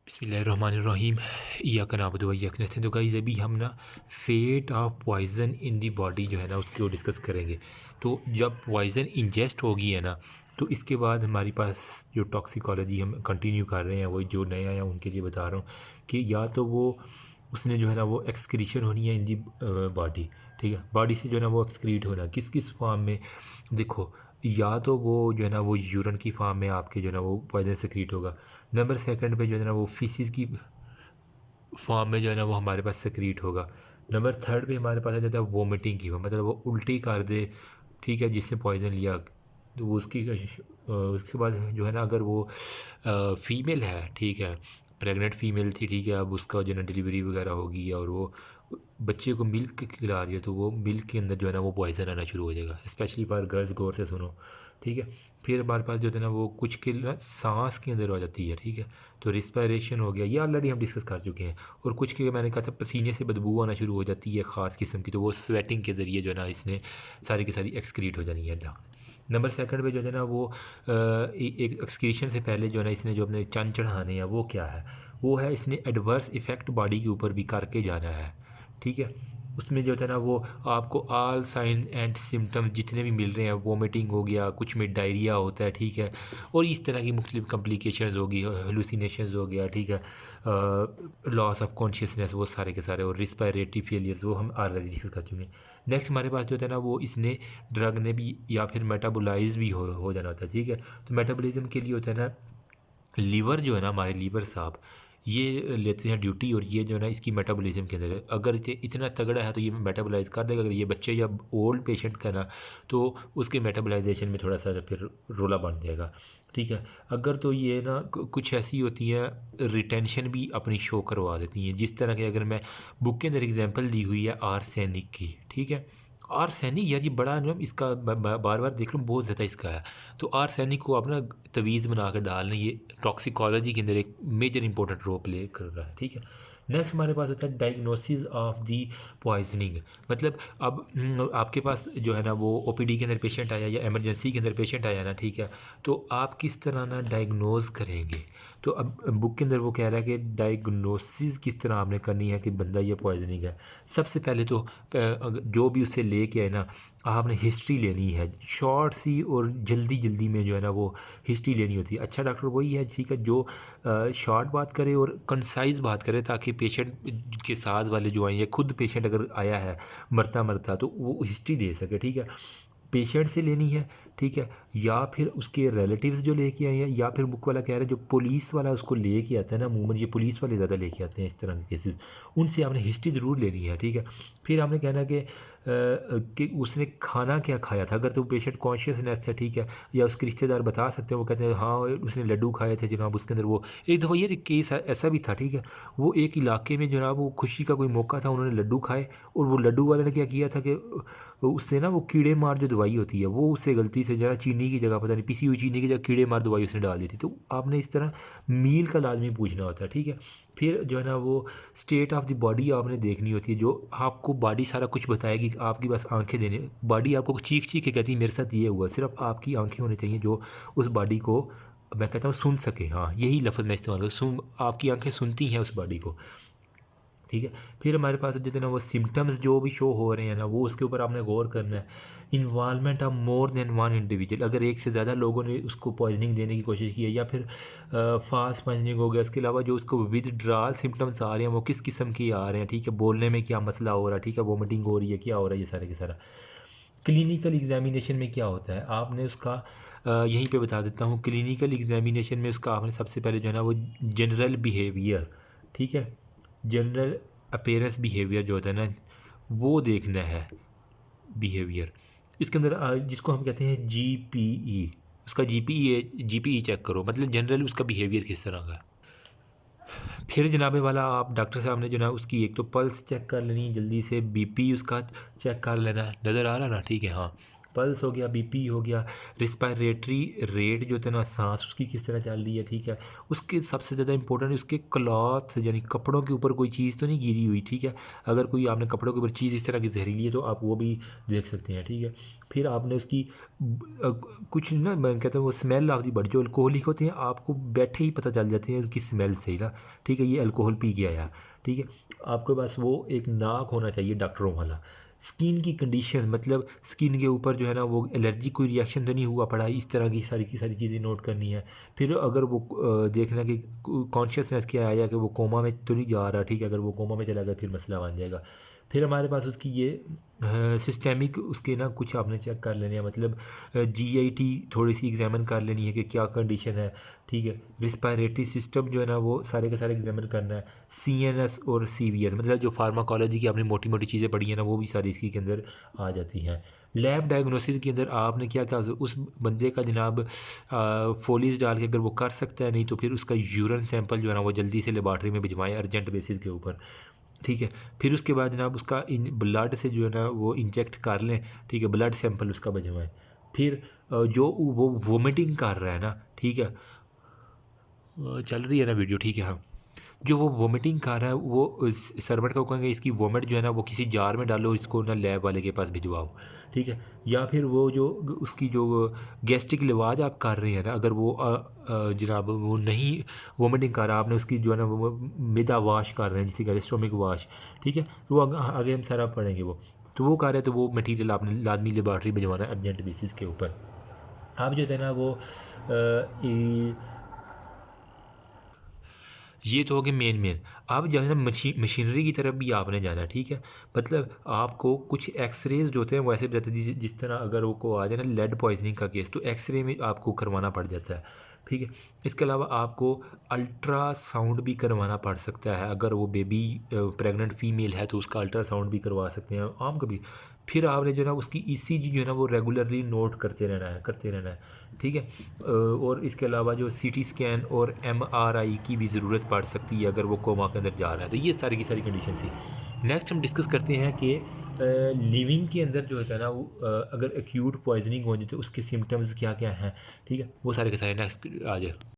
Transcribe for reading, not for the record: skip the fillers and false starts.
बिस्मिल्लाहिर्रहमानिर्रहीम। इय्याक नअबुदु व इय्याक नस्तईन। तो गाइस अभी हम ना fate of poison in the body जो है ना उसको डिस्कस करेंगे। तो जब पॉइज़न इंजेस्ट होगी है ना तो इसके बाद हमारे पास जो टॉक्सिकोलॉजी हम कंटिन्यू कर रहे हैं, वही जो नए आए हैं उनके लिए बता रहा हूँ कि या तो वो उसने जो है ना वो एक्सक्रीशन होनी है इन दी बॉडी। ठीक है, बॉडी से जो है ना वो एक्सक्रीट होना किस किस फॉर्म में। देखो, या तो वो जो है ना वो यूरिन की फॉर्म में आपके जो है ना वो पॉइजन सेक्रीट होगा। नंबर सेकंड पे जो है ना वो फीसिस की फॉर्म में जो है ना वो हमारे पास सेक्रीट होगा। नंबर थर्ड पे हमारे पास आ जाता है वोमिटिंग की, मतलब वो उल्टी कर दे। ठीक है, जिसने पॉइजन लिया तो वो उसके बाद जो है ना अगर वो फीमेल है, ठीक है, प्रेग्नेंट फीमेल थी, ठीक है, अब उसका जो है ना डिलीवरी वगैरह होगी और वो बच्चे को मिल्क खिला रही है तो वो मिल्क के अंदर जो है ना वो पॉइजन आना शुरू हो जाएगा। स्पेशली फॉर गर्ल्स, गौर से सुनो। ठीक है, फिर हमारे पास जो है ना वो कुछ के ना सांस के अंदर हो जाती है। ठीक है, तो रिस्पायरेशन हो गया, ये ऑलरेडी हम डिस्कस कर चुके हैं। और कुछ के मैंने कहा था पसीने से बदबू आना शुरू हो जाती है ख़ास किस्म की, तो वो स्वेटिंग के ज़रिए जो है ना इसने सारी की सारी एक्सक्रीट हो जानी है। नंबर सेकंड पे जो है ना वो एक एक्सक्रीशन से पहले जो है ना इसने जो अपने चंद चढ़ाने हैं वो क्या है, वो है इसने एडवर्स इफ़ेक्ट बॉडी के ऊपर भी करके जाना है। ठीक है, उसमें जो है ना वो आपको ऑल साइन एंड सिम्टम्स जितने भी मिल रहे हैं, वोमिटिंग हो गया, कुछ में डायरिया होता है, ठीक है, और इस तरह की मुख्तलिफ कम्प्लिकेशंस होगी, हेलुसिनेशंस हो गया, ठीक है, लॉस ऑफ कॉन्शियसनेस, वो सारे के सारे, और रिस्पायरेटरी फेलियर्स वो हम ऑलरेडी डिस्कस कर चुके हैं। नेक्स्ट हमारे पास जो है ना वो इसने ड्रग ने भी या फिर मेटाबोलाइज भी हो जाना होता है। ठीक है, तो मेटाबॉलिज्म के लिए होता है ना लीवर जो है ना हमारे लीवर साहब ये लेते हैं ड्यूटी, और ये जो है ना इसकी मेटाबॉलिज्म के अंदर है। अगर ये इतना तगड़ा है तो ये मेटाबोलाइज कर देगा। अगर ये बच्चे या ओल्ड पेशेंट का ना तो उसके मेटाबोलाइजेशन में थोड़ा सा फिर रोला बन जाएगा। ठीक है, अगर तो ये ना कुछ ऐसी होती है रिटेंशन भी अपनी शो करवा देती हैं, जिस तरह के अगर मैं बुक के अंदर एग्जांपल दी हुई है आर्सेनिक की। ठीक है, आर्सेनिक यार ये बड़ा ना इसका बार बार देख लो बहुत ज़्यादा इसका है। तो आर्सेनिक को आप ना तवीज़ बना कर डाल लें, ये टॉक्सिकोलॉजी के अंदर एक मेजर इंपॉर्टेंट रोल प्ले कर रहा है। ठीक है, नेक्स्ट हमारे पास होता है डायग्नोसिस ऑफ दी पॉइजनिंग। मतलब अब आपके पास जो है ना वो ओपीडी के अंदर पेशेंट आया या इमरजेंसी के अंदर पेशेंट आया ना, ठीक है, तो आप किस तरह ना डायग्नोज करेंगे। तो अब बुक के अंदर वो कह रहा है कि डायग्नोसिस किस तरह आपने करनी है कि बंदा ये पॉइजनिंग है। सबसे पहले तो जो भी उसे ले के आए ना आपने हिस्ट्री लेनी है, शॉर्ट सी और जल्दी जल्दी में जो है ना वो हिस्ट्री लेनी होती है। अच्छा डॉक्टर वही है, ठीक है, जो शॉर्ट बात करे और कंसाइज बात करे, ताकि पेशेंट के साथ वाले जो आए या खुद पेशेंट अगर आया है मरता मरता तो वो हिस्ट्री दे सके। ठीक है, पेशेंट से लेनी है, ठीक है, या फिर उसके रिलेटिव्स जो लेके आए हैं, या फिर बुक वाला कह रहा है जो पुलिस वाला उसको लेके आता है ना, अमूमन ये पुलिस वाले ज़्यादा लेके आते हैं इस तरह के केसेस, उनसे आपने हिस्ट्री ज़रूर लेनी है। ठीक है, फिर आपने कहना कि उसने खाना क्या खाया था। अगर तो पेशेंट कॉन्शियसनेस है, ठीक है, या उसके रिश्तेदार बता सकते हैं, वो कहते हैं हाँ उसने लड्डू खाए थे जनाब, उसके अंदर वो एक दफ़ा ये केस ऐसा भी था। ठीक है, वो एक इलाके में जनाब वो खुशी का कोई मौका था, उन्होंने लड्डू खाए, और वो लड्डू वाले ने क्या किया था कि उससे ना वो कीड़े मार जो दवाई होती है वो उससे गलती से जरा चीनी की जगह, पता नहीं पिसी हुई चीनी की जगह कीड़े मार दवाई उसने डाल दी थी। तो आपने इस तरह मील का लाजमी पूछना होता है। ठीक है, फिर जो है ना वो स्टेट ऑफ द बॉडी आपने देखनी होती है, जो आपको बॉडी सारा कुछ बताएगी, आपकी बस आंखें देने, बॉडी आपको चीख चीख के कहती है मेरे साथ ये हुआ, सिर्फ आपकी आंखें होनी चाहिए जो उस बॉडी को, मैं कहता हूँ, सुन सके। हाँ, यही लफ्ज़ मैं इस्तेमाल करूँ, सुन, आपकी आंखें सुनती हैं उस बॉडी को। ठीक है, फिर हमारे पास जो है ना वो सिम्टम्स जो भी शो हो रहे हैं ना वो उसके ऊपर आपने गौर करना है। Involvement of more than one individual, अगर एक से ज़्यादा लोगों ने उसको पॉइजनिंग देने की कोशिश की है, या फिर फास्ट पॉइजनिंग हो गया, इसके अलावा जो उसको विदड्रॉल सिम्टम्स आ रहे हैं वो किस किस्म के आ रहे हैं। ठीक है, बोलने में क्या मसला हो रहा है, ठीक है, वोमिटिंग हो रही है, क्या हो रहा है, ये सारे के सारा। क्लिनिकल एग्जामिनेशन में क्या होता है आपने उसका यहीं पे बता देता हूँ। क्लिनिकल एग्जामिनेशन में उसका आपने सबसे पहले जो है ना वो जनरल बिहेवियर, ठीक है, जनरल अपीयरेंस बिहेवियर जो होता है ना वो देखना है। बिहेवियर इसके अंदर जिसको हम कहते हैं जीपीई, उसका जीपीई चेक करो, मतलब जनरल उसका बिहेवियर किस तरह का है। फिर जनाबे वाला आप डॉक्टर साहब ने जो ना उसकी एक तो पल्स चेक कर लेनी जल्दी से, बीपी उसका चेक कर लेना, नज़र आ रहा ना, ठीक है, हाँ। पल्स हो गया, बीपी हो गया, रिस्पायरेटरी रेट जो होता है ना, सांस उसकी किस तरह चल रही है, ठीक है। उसके सबसे ज़्यादा इंपॉर्टेंट उसके क्लॉथ यानी कपड़ों के ऊपर कोई चीज़ तो नहीं गिरी हुई, ठीक है। अगर कोई आपने कपड़ों के ऊपर चीज़ इस तरह की जहरीली है तो आप वो भी देख सकते हैं, ठीक है। फिर आपने उसकी कुछ ना, मैं कहता हूँ वो स्मेल ऑफ दी बॉडी, जो अल्कोहलिक होते हैं आपको बैठे ही पता चल जाते हैं उनकी स्मेल से ही ना, ठीक है, ये अल्कोहल पी के आया, ठीक है। आपके पास वो एक नाक होना चाहिए डॉक्टरों वाला। स्किन की कंडीशन, मतलब स्किन के ऊपर जो है ना वो एलर्जी कोई रिएक्शन तो नहीं हुआ पड़ा, इस तरह की सारी चीज़ें नोट करनी है। फिर अगर वो देखना कि कॉन्शियसनेस क्या आया, कि वो कोमा में तो नहीं जा रहा, ठीक है। अगर वो कोमा में चला गया फिर मसला बन जाएगा। फिर हमारे पास उसकी ये सिस्टेमिक उसके ना कुछ आपने चेक कर लेने हैं, मतलब जीआईटी थोड़ी सी एग्जामिन कर लेनी है कि क्या कंडीशन है, ठीक है। रिस्पायरेटरी सिस्टम जो है ना वो सारे के सारे एग्जामिन करना है। सीएनएस और सीवीएस, मतलब जो फार्माकोलॉजी की आपने मोटी मोटी चीज़ें पढ़ी हैं ना वो भी सारी इसके के अंदर आ जाती हैं। लैब डायग्नोसिस के अंदर आपने क्या क्या उस बंदे का जनाब फोलिस डाल के अगर वो कर सकता है, नहीं तो फिर उसका यूरिन सैंपल जो है ना वो जल्दी से लेबॉर्ट्री में भिजवाएं अर्जेंट बेसिस के ऊपर, ठीक है। फिर उसके बाद जनाब उसका इन ब्लड से जो है ना वो इंजेक्ट कर लें, ठीक है, ब्लड सैंपल उसका भिजवाएं। फिर जो वो वोमिटिंग कर रहा है ना, ठीक है, चल रही है ना वीडियो, ठीक है, हाँ। जो वो वोमिटिंग कर रहा है वो सर्वेंट को कहेंगे इसकी वोमिट जो है ना वो किसी जार में डालो, इसको ना लैब वाले के पास भिजवाओ, ठीक है। या फिर वो जो उसकी जो गैस्ट्रिक लिवाज आप कर रहे हैं ना, अगर वो जनाब वो नहीं वोमिटिंग कर रहा, आपने उसकी जो है ना वो मिदा वाश कर रहे हैं जिसे कहते हैं स्टोमिक वाश, ठीक है। तो वो आगे हम सारा पढ़ेंगे वो, तो वो कर रहे हैं तो वो मटीरियल आपने लाजमी लेबॉर्ट्री भिजवाना है अर्जेंट बेसिस के ऊपर। आप जो है ना वो ये तो हो गए मेन। अब जो है ना मशीनरी की तरफ भी आपने जाना है, ठीक है। मतलब आपको कुछ एक्सरेज जो होते हैं वैसे भी बताते हैं, जिस तरह अगर वो को आ जाए ना लेड पॉइजनिंग का केस, तो एक्सरे में आपको करवाना पड़ जाता है, ठीक है। इसके अलावा आपको अल्ट्रासाउंड भी करवाना पड़ सकता है, अगर वो बेबी प्रेग्नेंट फीमेल है तो उसका अल्ट्रासाउंड भी करवा सकते हैं आम कभी। फिर आपने जो है ना उसकी ईसीजी जो है ना वो रेगुलरली नोट करते रहना है, ठीक है। और इसके अलावा जो सीटी स्कैन और एमआरआई की भी ज़रूरत पड़ सकती है अगर वो कोमा के अंदर जा रहा है, तो ये सारी की सारी कंडीशन थी। नेक्स्ट हम डिस्कस करते हैं कि लिविंग के अंदर जो होता है ना वो अगर एक्यूट पॉइजनिंग हो जाए तो उसके सिम्टम्स क्या क्या हैं, ठीक है, वो सारे के सारे नेक्स्ट आ जाए।